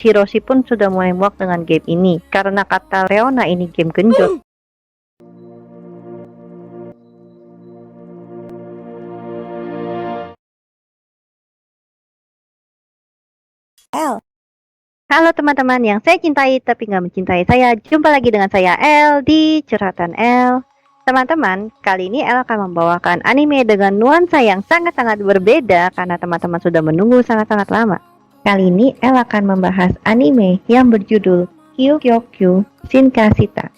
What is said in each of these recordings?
Hiroshi pun sudah mulai muak dengan game ini karena kata Leona ini game genjot. Halo teman-teman yang saya cintai tapi nggak mencintai saya. Jumpa lagi dengan saya El di Curhatan El. Teman-teman, kali ini El akan membawakan anime dengan nuansa yang sangat-sangat berbeda karena teman-teman sudah menunggu sangat-sangat lama. Kali ini El akan membahas anime yang berjudul Kyokyu Shinkashita.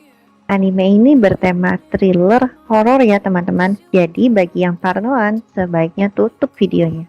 Anime ini bertema thriller horor ya teman-teman. Jadi bagi yang parnoan sebaiknya tutup videonya.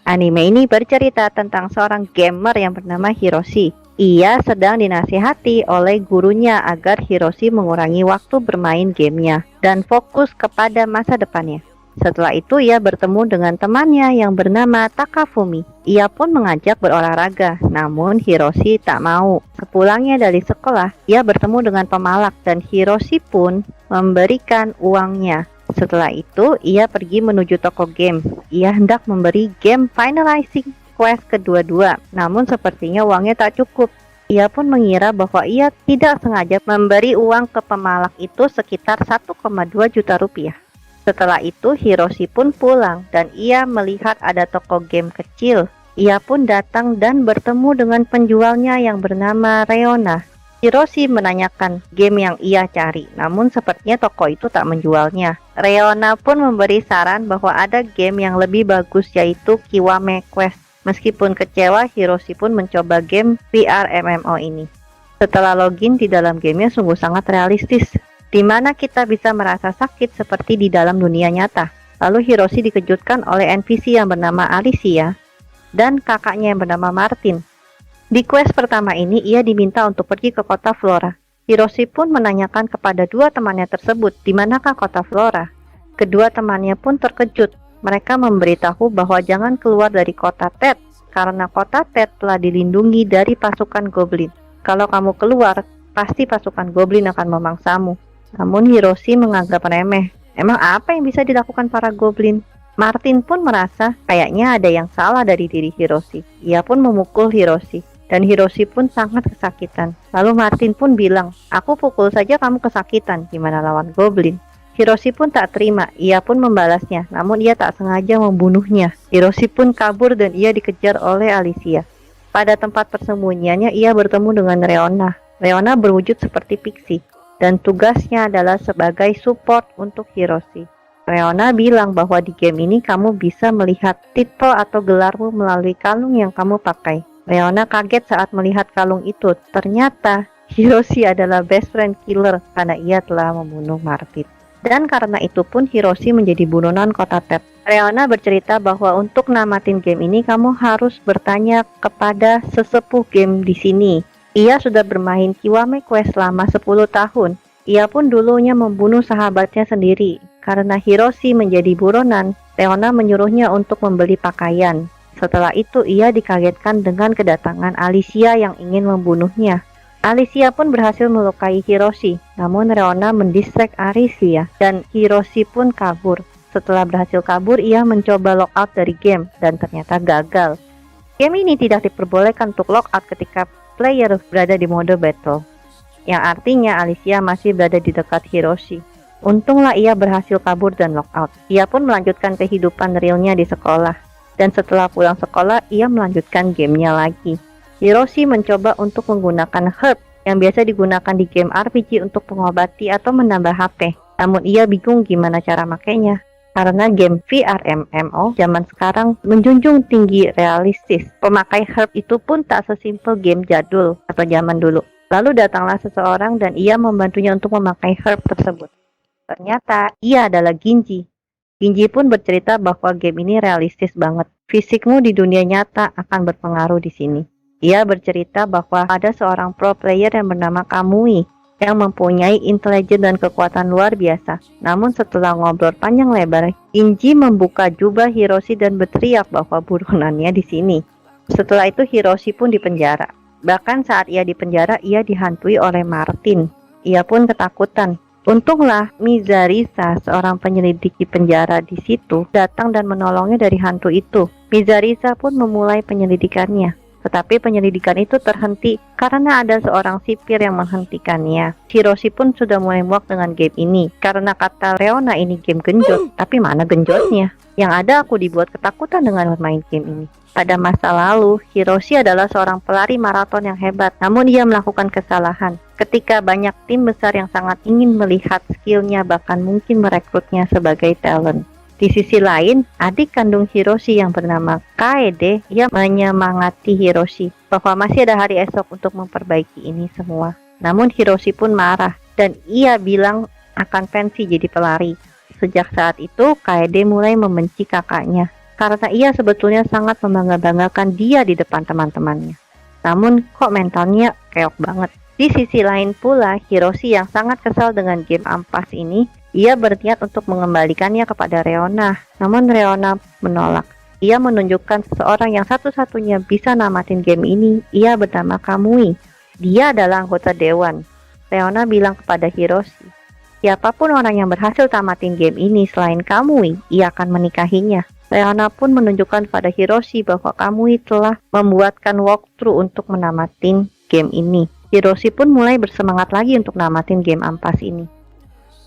Anime ini bercerita tentang seorang gamer yang bernama Hiroshi. Ia sedang dinasihati oleh gurunya agar Hiroshi mengurangi waktu bermain gamenya dan fokus kepada masa depannya. Setelah itu ia bertemu dengan temannya yang bernama Takafumi. Ia pun mengajak berolahraga, namun Hiroshi tak mau. Sepulangnya dari sekolah, ia bertemu dengan pemalak dan Hiroshi pun memberikan uangnya. Setelah itu, ia pergi menuju toko game. Ia hendak memberi game finalizing quest kedua-dua, namun sepertinya uangnya tak cukup. Ia pun mengira bahwa ia tidak sengaja memberi uang ke pemalak itu sekitar 1,2 juta rupiah. Setelah itu, Hiroshi pun pulang dan ia melihat ada toko game kecil. Ia pun datang dan bertemu dengan penjualnya yang bernama Reona. Hiroshi menanyakan game yang ia cari, namun sepertinya toko itu tak menjualnya. Reona pun memberi saran bahwa ada game yang lebih bagus yaitu Kiwame Quest. Meskipun kecewa, Hiroshi pun mencoba game VR MMO ini. Setelah login di dalam gamenya sungguh sangat realistis, di mana kita bisa merasa sakit seperti di dalam dunia nyata. Lalu Hiroshi dikejutkan oleh NPC yang bernama Alicia dan kakaknya yang bernama Martin. Di quest pertama ini, ia diminta untuk pergi ke kota Flora. Hiroshi pun menanyakan kepada dua temannya tersebut, di manakah kota Flora. Kedua temannya pun terkejut. Mereka memberitahu bahwa jangan keluar dari kota Tet, karena kota Tet telah dilindungi dari pasukan goblin. Kalau kamu keluar, pasti pasukan goblin akan memangsamu. Namun Hiroshi menganggap remeh. Emang apa yang bisa dilakukan para goblin? Martin pun merasa kayaknya ada yang salah dari diri Hiroshi. Ia pun memukul Hiroshi. Dan Hiroshi pun sangat kesakitan. Lalu Martin pun bilang, aku pukul saja kamu kesakitan, gimana lawan goblin? Hiroshi pun tak terima, ia pun membalasnya, namun ia tak sengaja membunuhnya. Hiroshi pun kabur dan ia dikejar oleh Alicia. Pada tempat persembunyiannya ia bertemu dengan Reona. Reona berwujud seperti pixie, dan tugasnya adalah sebagai support untuk Hiroshi. Reona bilang bahwa di game ini kamu bisa melihat titel atau gelarmu melalui kalung yang kamu pakai. Reona kaget saat melihat kalung itu. Ternyata Hiroshi adalah best friend killer karena ia telah membunuh Martin. Dan karena itu pun Hiroshi menjadi buronan kota Tet. Reona bercerita bahwa untuk namatin game ini kamu harus bertanya kepada sesepuh game di sini. Ia sudah bermain Kiwame Quest selama 10 tahun. Ia pun dulunya membunuh sahabatnya sendiri. Karena Hiroshi menjadi buronan, Reona menyuruhnya untuk membeli pakaian. Setelah itu ia dikagetkan dengan kedatangan Alicia yang ingin membunuhnya. Alicia pun berhasil melukai Hiroshi, namun Reona mendistract Alicia dan Hiroshi pun kabur. Setelah berhasil kabur, ia mencoba logout dari game dan ternyata gagal. Game ini tidak diperbolehkan untuk logout ketika player berada di mode battle, yang artinya Alicia masih berada di dekat Hiroshi. Untunglah ia berhasil kabur dan logout. Ia pun melanjutkan kehidupan realnya di sekolah. Dan setelah pulang sekolah, ia melanjutkan gamenya lagi. Hiroshi mencoba untuk menggunakan herb yang biasa digunakan di game RPG untuk mengobati atau menambah HP. Namun ia bingung gimana cara makainya. Karena game VR MMO zaman sekarang menjunjung tinggi realistis. Pemakai herb itu pun tak sesimpel game jadul atau zaman dulu. Lalu datanglah seseorang dan ia membantunya untuk memakai herb tersebut. Ternyata ia adalah Ginji. Ginji pun bercerita bahwa game ini realistis banget. Fisikmu di dunia nyata akan berpengaruh di sini. Ia bercerita bahwa ada seorang pro player yang bernama Kamui yang mempunyai intelijen dan kekuatan luar biasa. Namun setelah ngobrol panjang lebar, Ginji membuka jubah Hiroshi dan berteriak bahwa buronannya di sini. Setelah itu Hiroshi pun dipenjara. Bahkan saat ia dipenjara, ia dihantui oleh Martin. Ia pun ketakutan. Untunglah Mizarisa, seorang penyelidik di penjara di situ, datang dan menolongnya dari hantu itu. Mizarisa pun memulai penyelidikannya. Tetapi penyelidikan itu terhenti karena ada seorang sipir yang menghentikannya. Hiroshi pun sudah mulai muak dengan game ini karena kata Leona ini game genjot. Tapi mana genjotnya? Yang ada aku dibuat ketakutan dengan bermain game ini. Pada masa lalu, Hiroshi adalah seorang pelari maraton yang hebat, namun ia melakukan kesalahan. Ketika banyak tim besar yang sangat ingin melihat skillnya, bahkan mungkin merekrutnya sebagai talent. Di sisi lain, adik kandung Hiroshi yang bernama Kaede, ia menyemangati Hiroshi bahwa masih ada hari esok untuk memperbaiki ini semua. Namun Hiroshi pun marah dan ia bilang akan pensi jadi pelari. Sejak saat itu, Kaede mulai membenci kakaknya karena ia sebetulnya sangat membangga-banggakan dia di depan teman-temannya. Namun kok mentalnya keok banget. Di sisi lain pula, Hiroshi yang sangat kesal dengan game ampas ini, ia berniat untuk mengembalikannya kepada Reona. Namun Reona menolak. Ia menunjukkan seseorang yang satu-satunya bisa namatin game ini. Ia bernama Kamui. Dia adalah anggota dewan. Reona bilang kepada Hiroshi, siapapun orang yang berhasil tamatin game ini selain Kamui, ia akan menikahinya. Reona pun menunjukkan pada Hiroshi bahwa Kamui telah membuatkan walkthrough untuk menamatin game ini. Hiroshi pun mulai bersemangat lagi untuk namatin game ampas ini.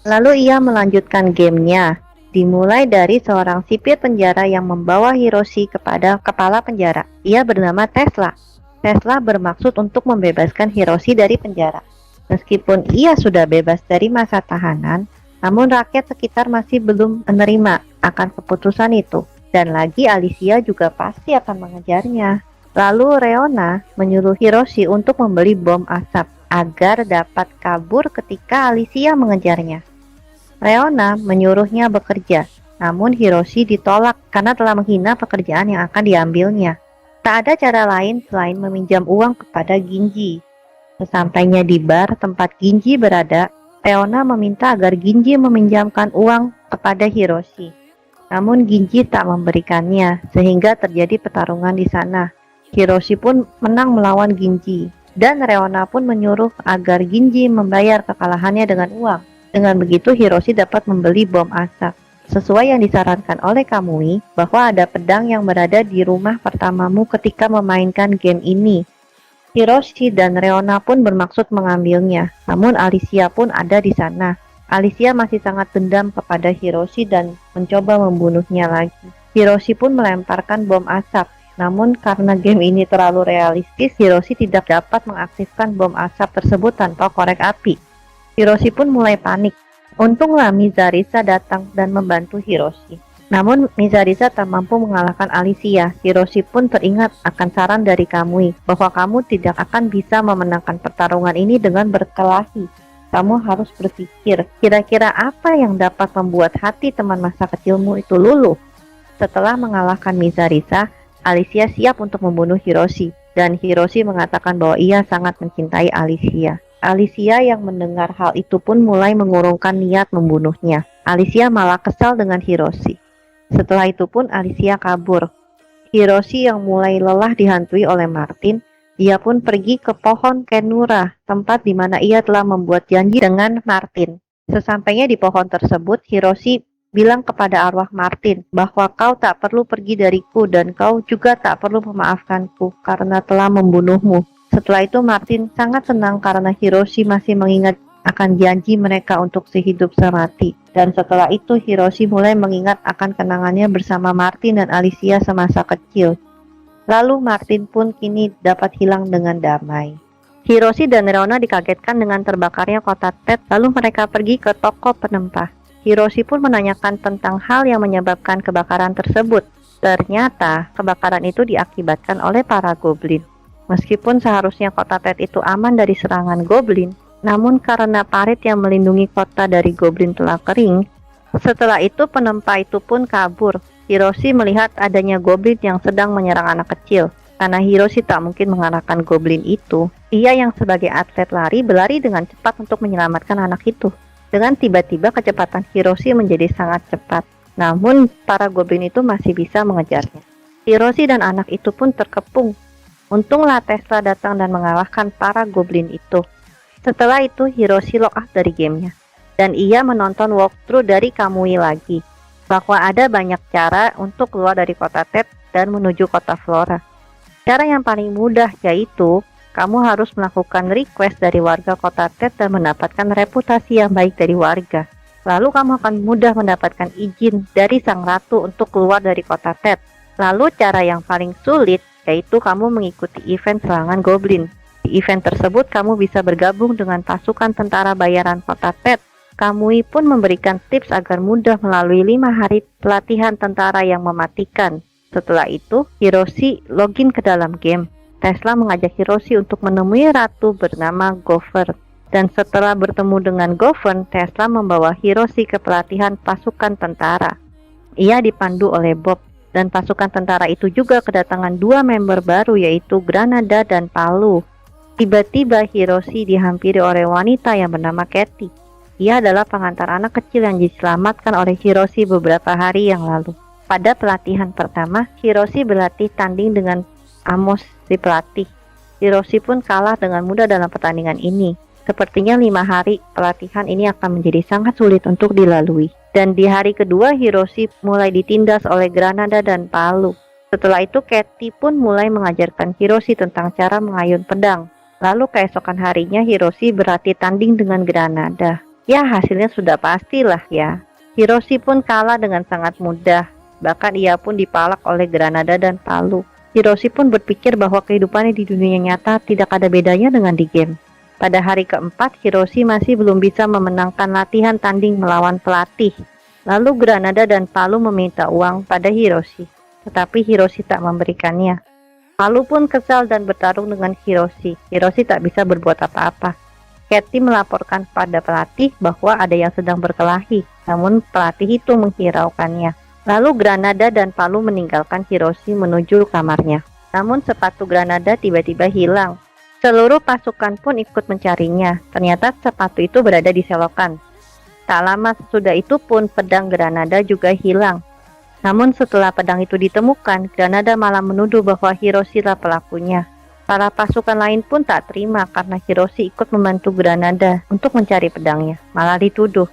Lalu ia melanjutkan gamenya. Dimulai dari seorang sipir penjara yang membawa Hiroshi kepada kepala penjara. Ia bernama Tesla. Tesla bermaksud untuk membebaskan Hiroshi dari penjara. Meskipun ia sudah bebas dari masa tahanan, namun rakyat sekitar masih belum menerima akan keputusan itu. Dan lagi Alicia juga pasti akan mengejarnya. Lalu Reona menyuruh Hiroshi untuk membeli bom asap agar dapat kabur ketika Alicia mengejarnya. Reona menyuruhnya bekerja, namun Hiroshi ditolak karena telah menghina pekerjaan yang akan diambilnya. Tak ada cara lain selain meminjam uang kepada Ginji. Sesampainya di bar tempat Ginji berada, Reona meminta agar Ginji meminjamkan uang kepada Hiroshi. Namun Ginji tak memberikannya, sehingga terjadi pertarungan di sana. Hiroshi pun menang melawan Ginji, dan Reona pun menyuruh agar Ginji membayar kekalahannya dengan uang. Dengan begitu Hiroshi dapat membeli bom asap. Sesuai yang disarankan oleh Kamui, bahwa ada pedang yang berada di rumah pertamamu ketika memainkan game ini. Hiroshi dan Reona pun bermaksud mengambilnya, namun Alicia pun ada di sana. Alicia masih sangat dendam kepada Hiroshi dan mencoba membunuhnya lagi. Hiroshi pun melemparkan bom asap. Namun karena game ini terlalu realistis, Hiroshi tidak dapat mengaktifkan bom asap tersebut tanpa korek api. Hiroshi pun mulai panik. Untunglah Mizarisa datang dan membantu Hiroshi. Namun Mizarisa tak mampu mengalahkan Alicia. Hiroshi pun teringat akan saran dari Kamui bahwa kamu tidak akan bisa memenangkan pertarungan ini dengan berkelahi. Kamu harus berpikir, kira-kira apa yang dapat membuat hati teman masa kecilmu itu luluh. Setelah mengalahkan Mizarisa, Alicia siap untuk membunuh Hiroshi, dan Hiroshi mengatakan bahwa ia sangat mencintai Alicia. Alicia yang mendengar hal itu pun mulai mengurungkan niat membunuhnya. Alicia malah kesal dengan Hiroshi. Setelah itu pun Alicia kabur. Hiroshi yang mulai lelah dihantui oleh Martin, ia pun pergi ke pohon Kenura, tempat di mana ia telah membuat janji dengan Martin. Sesampainya di pohon tersebut, Hiroshi bilang kepada arwah Martin bahwa kau tak perlu pergi dariku dan kau juga tak perlu memaafkanku karena telah membunuhmu. Setelah itu Martin sangat senang karena Hiroshi masih mengingat akan janji mereka untuk sehidup semati. Dan setelah itu Hiroshi mulai mengingat akan kenangannya bersama Martin dan Alicia semasa kecil. Lalu Martin pun kini dapat hilang dengan damai. Hiroshi dan Reona dikagetkan dengan terbakarnya kota Tet, lalu mereka pergi ke toko penempah. Hiroshi pun menanyakan tentang hal yang menyebabkan kebakaran tersebut. Ternyata kebakaran itu diakibatkan oleh para goblin. Meskipun seharusnya kota Tet itu aman dari serangan goblin, namun karena parit yang melindungi kota dari goblin telah kering, setelah itu penempah itu pun kabur. Hiroshi melihat adanya goblin yang sedang menyerang anak kecil. Karena Hiroshi tak mungkin mengalahkan goblin itu, ia yang sebagai atlet lari berlari dengan cepat untuk menyelamatkan anak itu. Dengan tiba-tiba kecepatan Hiroshi menjadi sangat cepat. Namun para goblin itu masih bisa mengejarnya. Hiroshi dan anak itu pun terkepung. Untunglah Tesla datang dan mengalahkan para goblin itu. Setelah itu Hiroshi log out dari gamenya. Dan ia menonton walkthrough dari Kamui lagi. Bahwa ada banyak cara untuk keluar dari kota Tet dan menuju kota Flora. Cara yang paling mudah yaitu kamu harus melakukan request dari warga kota Ted dan mendapatkan reputasi yang baik dari warga. Lalu kamu akan mudah mendapatkan izin dari sang ratu untuk keluar dari kota Ted. Lalu cara yang paling sulit yaitu kamu mengikuti event serangan goblin. Di event tersebut kamu bisa bergabung dengan pasukan tentara bayaran kota Ted. Kamui pun memberikan tips agar mudah melalui 5 hari pelatihan tentara yang mematikan. Setelah itu, Hiroshi login ke dalam game. Tesla mengajak Hiroshi untuk menemui ratu bernama Govern. Dan setelah bertemu dengan Govern, Tesla membawa Hiroshi ke pelatihan pasukan tentara. Ia dipandu oleh Bob, dan pasukan tentara itu juga kedatangan 2 member baru yaitu Granada dan Palu. Tiba-tiba Hiroshi dihampiri oleh wanita yang bernama Katie. Ia adalah pengantar anak kecil yang diselamatkan oleh Hiroshi beberapa hari yang lalu. Pada pelatihan pertama, Hiroshi berlatih tanding dengan Amos si pelatih. Hiroshi pun kalah dengan mudah dalam pertandingan ini. Sepertinya 5 hari pelatihan ini akan menjadi sangat sulit untuk dilalui. Dan di hari kedua, Hiroshi mulai ditindas oleh Granada dan Palu. Setelah itu, Katie pun mulai mengajarkan Hiroshi tentang cara mengayun pedang. Lalu keesokan harinya, Hiroshi berlatih tanding dengan Granada. Ya, hasilnya sudah pastilah ya. Hiroshi pun kalah dengan sangat mudah. Bahkan ia pun dipalak oleh Granada dan Palu. Hiroshi pun berpikir bahwa kehidupannya di dunia nyata tidak ada bedanya dengan di game. Pada hari keempat, Hiroshi masih belum bisa memenangkan latihan tanding melawan pelatih. Lalu Granada dan Palu meminta uang pada Hiroshi, tetapi Hiroshi tak memberikannya. Palu pun kesal dan bertarung dengan Hiroshi. Hiroshi tak bisa berbuat apa-apa. Katie melaporkan pada pelatih bahwa ada yang sedang berkelahi, namun pelatih itu menghiraukannya. Lalu Granada dan Palu meninggalkan Hiroshi menuju kamarnya. Namun sepatu Granada tiba-tiba hilang. Seluruh pasukan pun ikut mencarinya. Ternyata sepatu itu berada di selokan. Tak lama sesudah itu pun pedang Granada juga hilang. Namun setelah pedang itu ditemukan, Granada malah menuduh bahwa Hiroshi lah pelakunya. Para pasukan lain pun tak terima karena Hiroshi ikut membantu Granada untuk mencari pedangnya. Malah dituduh.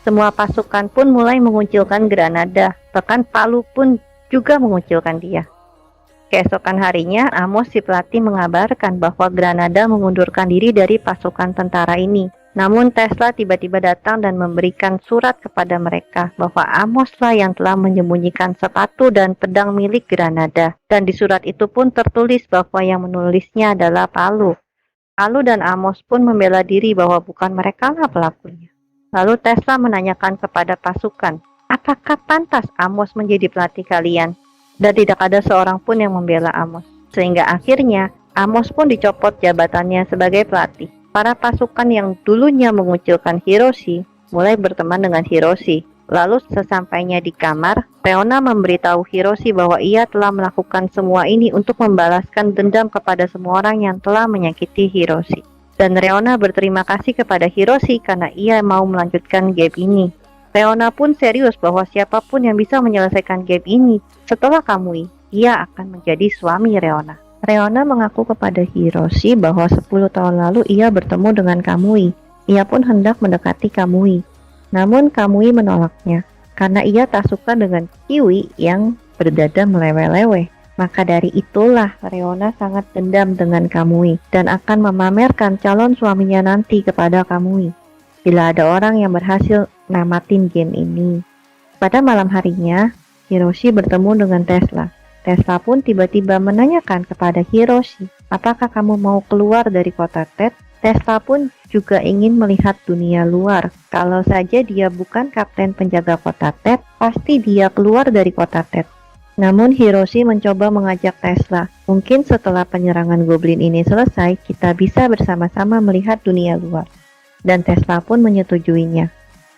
Semua pasukan pun mulai mengucilkan Granada. Bahkan Palu pun juga mengucilkan dia. Keesokan harinya, Amos si pelatih mengabarkan bahwa Granada mengundurkan diri dari pasukan tentara ini. Namun Tesla tiba-tiba datang dan memberikan surat kepada mereka bahwa Amoslah yang telah menyembunyikan sepatu dan pedang milik Granada. Dan di surat itu pun tertulis bahwa yang menulisnya adalah Palu. Palu dan Amos pun membela diri bahwa bukan merekalah pelakunya. Lalu Tesla menanyakan kepada pasukan, apakah pantas Amos menjadi pelatih kalian? Dan tidak ada seorang pun yang membela Amos. Sehingga akhirnya Amos pun dicopot jabatannya sebagai pelatih. Para pasukan yang dulunya mengucilkan Hiroshi mulai berteman dengan Hiroshi. Lalu sesampainya di kamar, Reona memberitahu Hiroshi bahwa ia telah melakukan semua ini untuk membalaskan dendam kepada semua orang yang telah menyakiti Hiroshi. Dan Reona berterima kasih kepada Hiroshi karena ia mau melanjutkan game ini. Reona pun serius bahwa siapapun yang bisa menyelesaikan game ini setelah Kamui, ia akan menjadi suami Reona. Reona mengaku kepada Hiroshi bahwa 10 tahun lalu ia bertemu dengan Kamui. Ia pun hendak mendekati Kamui. Namun Kamui menolaknya karena ia tak suka dengan Kiwi yang berdada meleweh-leweh. Maka dari itulah Reona sangat dendam dengan Kamui dan akan memamerkan calon suaminya nanti kepada Kamui bila ada orang yang berhasil namatin game ini. Pada malam harinya, Hiroshi bertemu dengan Tesla. Tesla pun tiba-tiba menanyakan kepada Hiroshi, apakah kamu mau keluar dari kota Ted? Tesla pun juga ingin melihat dunia luar. Kalau saja dia bukan kapten penjaga kota Ted, pasti dia keluar dari kota Ted. Namun Hiroshi mencoba mengajak Tesla, mungkin setelah penyerangan goblin ini selesai, kita bisa bersama-sama melihat dunia luar. Dan Tesla pun menyetujuinya.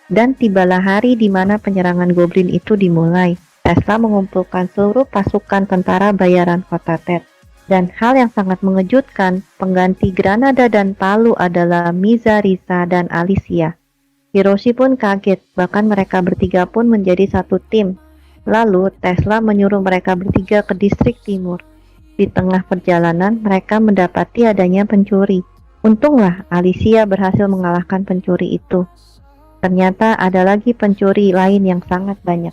Dan tibalah hari di mana penyerangan goblin itu dimulai. Tesla mengumpulkan seluruh pasukan tentara bayaran kota Ted. Dan hal yang sangat mengejutkan, pengganti Granada dan Palu adalah Miza, Risa, dan Alicia. Hiroshi pun kaget, bahkan mereka bertiga pun menjadi satu tim. Lalu Tesla menyuruh mereka bertiga ke distrik timur. Di tengah perjalanan, mereka mendapati adanya pencuri. Untunglah Alicia berhasil mengalahkan pencuri itu. Ternyata ada lagi pencuri lain yang sangat banyak.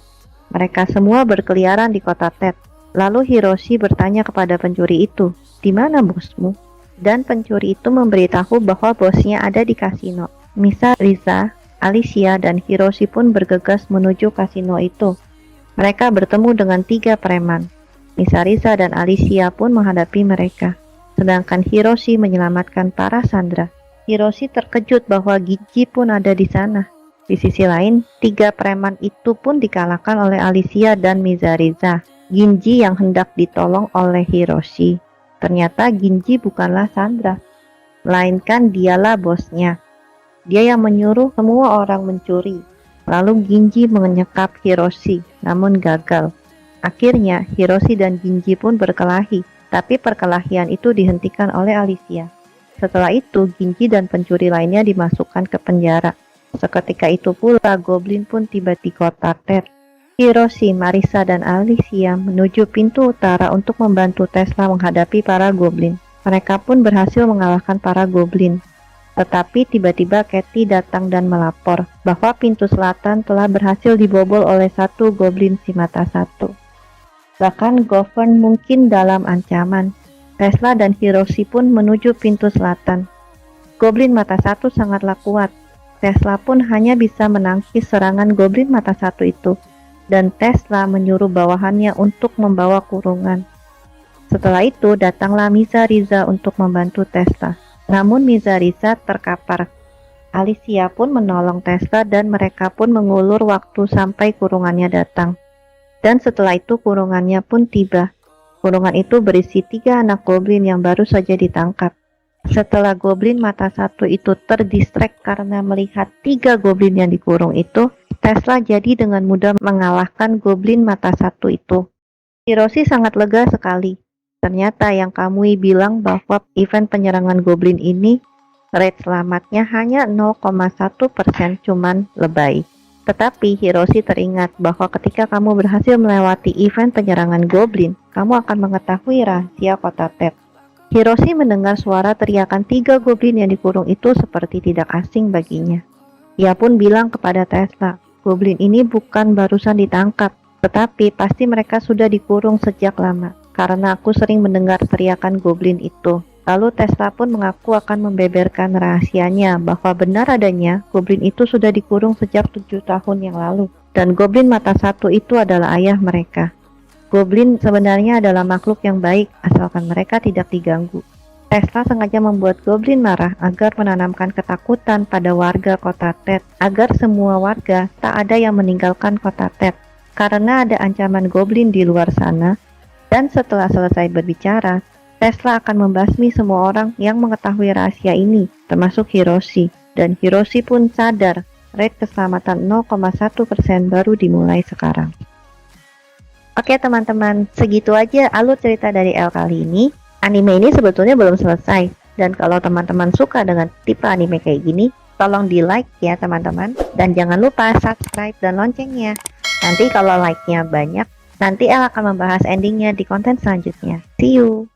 Mereka semua berkeliaran di kota Ted. Lalu Hiroshi bertanya kepada pencuri itu, "Di mana bosmu?" Dan pencuri itu memberitahu bahwa bosnya ada di kasino. Misa, Riza, Alicia, dan Hiroshi pun bergegas menuju kasino itu. Mereka bertemu dengan 3 preman. Misa, Riza, dan Alicia pun menghadapi mereka. Sedangkan Hiroshi menyelamatkan para sandera. Hiroshi terkejut bahwa Ginji pun ada di sana. Di sisi lain, 3 preman itu pun dikalahkan oleh Alicia dan Misa, Riza. Ginji yang hendak ditolong oleh Hiroshi. Ternyata Ginji bukanlah Sandra, melainkan dialah bosnya. Dia yang menyuruh semua orang mencuri. Lalu Ginji menyekap Hiroshi, namun gagal. Akhirnya Hiroshi dan Ginji pun berkelahi, tapi perkelahian itu dihentikan oleh Alicia. Setelah itu, Ginji dan pencuri lainnya dimasukkan ke penjara. Seketika itu pula, Goblin pun tiba di kota Ted. Hiroshi, Marisa, dan Alicia menuju pintu utara untuk membantu Tesla menghadapi para Goblin. Mereka pun berhasil mengalahkan para Goblin. Tetapi tiba-tiba Katie datang dan melapor bahwa pintu selatan telah berhasil dibobol oleh satu Goblin si mata satu. Bahkan Govern mungkin dalam ancaman. Tesla dan Hiroshi pun menuju pintu selatan. Goblin mata satu sangatlah kuat. Tesla pun hanya bisa menangkis serangan Goblin mata satu itu. Dan Tesla menyuruh bawahannya untuk membawa kurungan. Setelah itu datanglah Misa, Riza untuk membantu Tesla. Namun Misa, Riza terkapar. Alicia pun menolong Tesla dan mereka pun mengulur waktu sampai kurungannya datang. Dan setelah itu kurungannya pun tiba. Kurungan itu berisi 3 anak Goblin yang baru saja ditangkap. Setelah Goblin mata satu itu terdistrek karena melihat 3 Goblin yang dikurung itu, Tesla jadi dengan mudah mengalahkan Goblin mata satu itu. Hiroshi sangat lega sekali. Ternyata yang Kamui bilang bahwa event penyerangan Goblin ini rate selamatnya hanya 0,1%, cuman lebay. Tetapi Hiroshi teringat bahwa ketika kamu berhasil melewati event penyerangan Goblin, kamu akan mengetahui rahasia kota Ted. Hiroshi mendengar suara teriakan 3 Goblin yang dikurung itu seperti tidak asing baginya. Ia pun bilang kepada Tesla, Goblin ini bukan barusan ditangkap, tetapi pasti mereka sudah dikurung sejak lama, karena aku sering mendengar teriakan Goblin itu. Lalu Tesla pun mengaku akan membeberkan rahasianya bahwa benar adanya Goblin itu sudah dikurung sejak 7 tahun yang lalu, dan Goblin mata satu itu adalah ayah mereka. Goblin sebenarnya adalah makhluk yang baik, asalkan mereka tidak diganggu. Tesla sengaja membuat Goblin marah agar menanamkan ketakutan pada warga kota Ted, agar semua warga tak ada yang meninggalkan kota Ted, karena ada ancaman Goblin di luar sana. Dan setelah selesai berbicara, Tesla akan membasmi semua orang yang mengetahui rahasia ini, termasuk Hiroshi. Dan Hiroshi pun sadar, rate keselamatan 0,1% baru dimulai sekarang. Oke teman-teman, segitu aja alur cerita dari El kali ini. Anime ini sebetulnya belum selesai, dan kalau teman-teman suka dengan tipe anime kayak gini, tolong di like ya teman-teman, dan jangan lupa subscribe dan loncengnya. Nanti kalau like-nya banyak, nanti El akan membahas endingnya di konten selanjutnya. See you!